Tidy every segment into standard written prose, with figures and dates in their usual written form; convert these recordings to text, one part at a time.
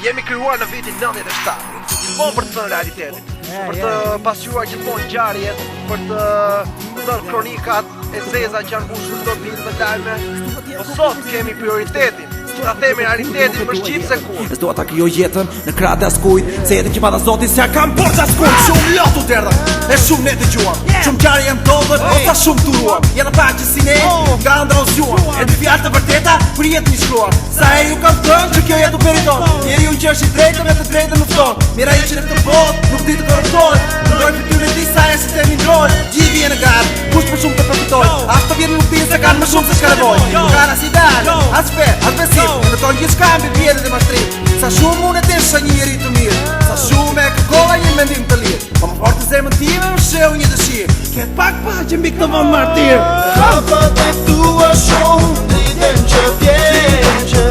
Jemi krijuar në vitin 97, gjithmonë për të thënë realitetin, për të pasqyruar gjithmonë ngjarjet, për të thënë kronikat e zeza që janë mbushur çdo ditë me lajme. Po sot kemi prioritetin që ta themi realitetin më shqip se kur. S'do ta krijo jetën në krahët e askujt, se jetën që pata Zoti s'ja kam borxh askujt. Shumë lotu derdha, e shumë ne dëgjuam. Shumë qarë janë ndodhur, ose shumë turuam. Jeta pak që si ne, nga ëndra u zgjuam. E dy fjalë të vërteta për jetën i shkruar. Sa herë ju kam thënë që kjo jetë u meriton. Njeriu që është i drejtë me të drejtën lufton. Mira ai që në këtë botë nuk di të korruptohet. Ndroj fytyrën e disa e sistemi ndroj. Gjithë vjen në garë, kush për shumë të përfitoj. As të vjen nuk din se kanë më shumë se çka nevojë. Kanë as ideal, as fe, as besim. Në tonë gjithë shka mbi vjetë dhe mashtrim. Sa shumë unë e të shë një njeri të mirë. Sa shumë e kërkova një mendim të lirë. Po më fortë zemën time më sheu një dëshirë. Ketë pak pa që mbi këtë vëmë martirë. Hapat e tua shumë ditën që vjen.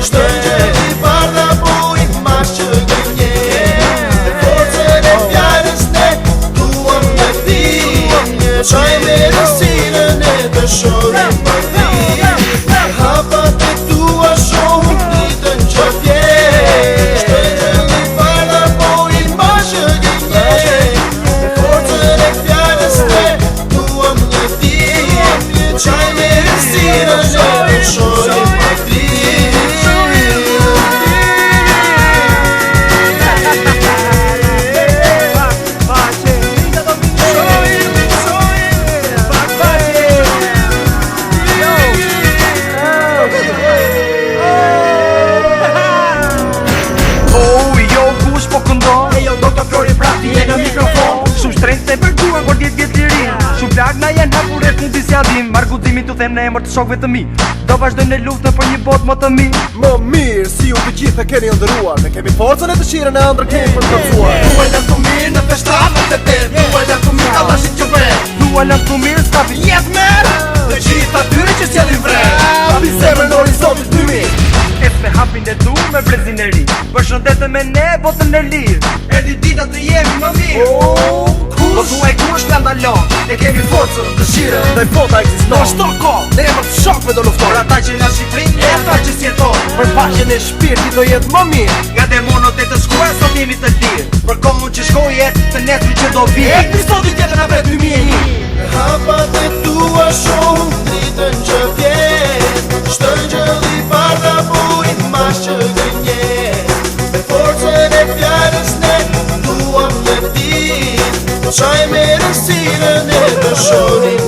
Shtën që i parda bujnë mas që gënje. E forcën e fjallës ne duam në ti. Qaj me rësinën e të shorim për ti. Hapat e tua shumë ditën që vjen. Shtën që i parda bujnë mas që gënje. E forcën e fjallës ne duam në ti. Qaj me rësinën e të shorim për ti. Na janë hapur e fundi si adim. Marguzimi t'u them në emër të shokëve të mi. Do vazhdojmë në luftën për një botë më të mirë. Më mirë si ju të gjithë e keni ëndëruar. Ne kemi forcën e dëshirën e ëndër kemi për të përcuar. Dua lëm të mirë në festratët e tërë. Dua lëm të mirë kallashin që vre. Dua lëm të mirë s'ka vi Jetë merë dhe gjithë atyre që s'jallin vre. Hapi zemrën në horizontit 2000. Es me hapin e dur me brezin e ri. Përshëndetën me ne botën e lirë. Erdi dita të jemi më mirë. Po thuaj kush nga ndalon. Ne kemi forcën, dëshirën. Dhe bota ekziston. Në shto ko, Ne emër të shokëve do luftojnë. për ata që nga shqiprin e ata që s'jeton. Për paqen e shpirtit do jetë më mirë. Nga demonët e të shkuar sot jemi të lirë. Për kohën që shkoje të netri që do vi. Episodi tjetër nga vet 2001. Hapat e tua shumë ditën që vjen. Shtëngjëlli parda bujnë mas që gënje. Me forcën e fjallës ne duam në ti. Qaj me rësinën e të shorim